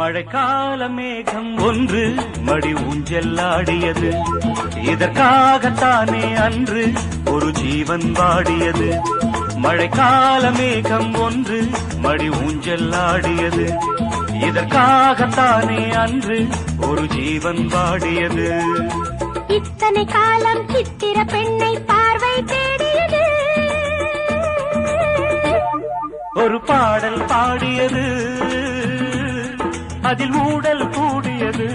மழைக்கால மேகம் ஒன்று மடி ஊஞ்செல்லாடியது. இதற்காகத்தானே அன்று ஒரு ஜீவன் வாடியது. மழைக்கால மேகம் ஒன்று மடி ஊஞ்செல்லாடியது. இதற்காகத்தானே அன்று ஒரு ஜீவன் வாடியது. இத்தனை காலம் சித்திர பெண்ணை பார்வை தேடியது. ஒரு பாடல் பாடியது, அதில் ஊடல் கூடியது.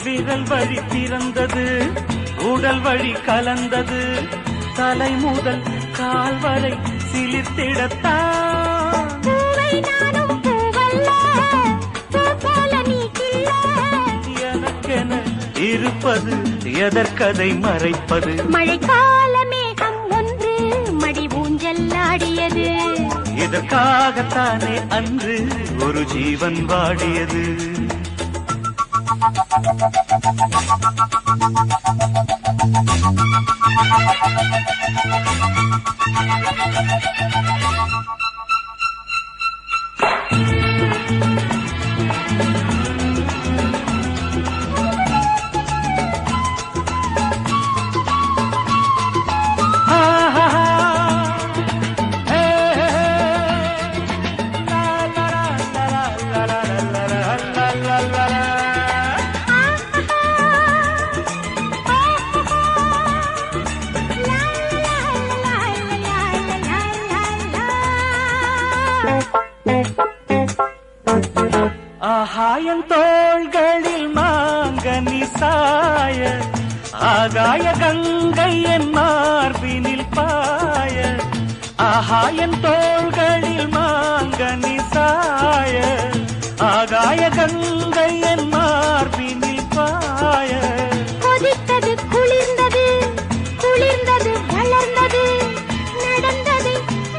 விரல் வழி பிறந்தது, உடல் வழி கலந்தது. தலை முதல் கால் வரை சிலிர்த்திடத்தான். எனக்கென இருப்பது எதற்கதை மறைப்பது. மழைக்கால மேகம் ஒன்று மடி ஊஞ்செல்லாடியது. இதற்காகத்தானே அன்று ஒரு ஜீவன் வாடியது. ஆகாயம் தோள்களில் மாங்கனி சாய, ஆகாய கங்கை என் மார்பினில் பாய. ஆகாயம் தோள்களில் மாங்கனி சாய, ஆகாய கங்கை என் மார்பினில் பாய. கொதித்தது குளிர்ந்தது, குளிர்ந்தது வளர்ந்தது. நடந்தது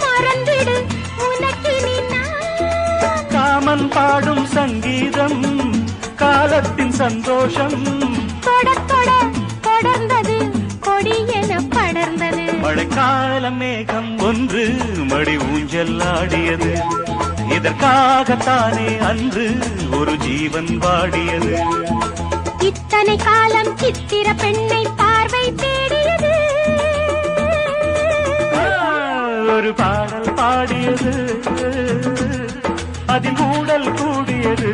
மறந்திடு உனக்கினி நான். காமன் பாடும் சங்கீதம் காலத்தின் சந்தோஷம். தொட தொட தொடர்ந்தது கொடி என படர்ந்தது. மழைக்கால மேகம் ஒன்று மடி ஊஞ்செல்லாடியது. இதற்காகத்தானே அன்று ஒரு ஜீவன் வாடியது. இத்தனை காலம் சித்திர பெண்ணை பார்வை தேடியது. ஒரு பாடல் பாடியது, அதில் ஊடல் கூடியது.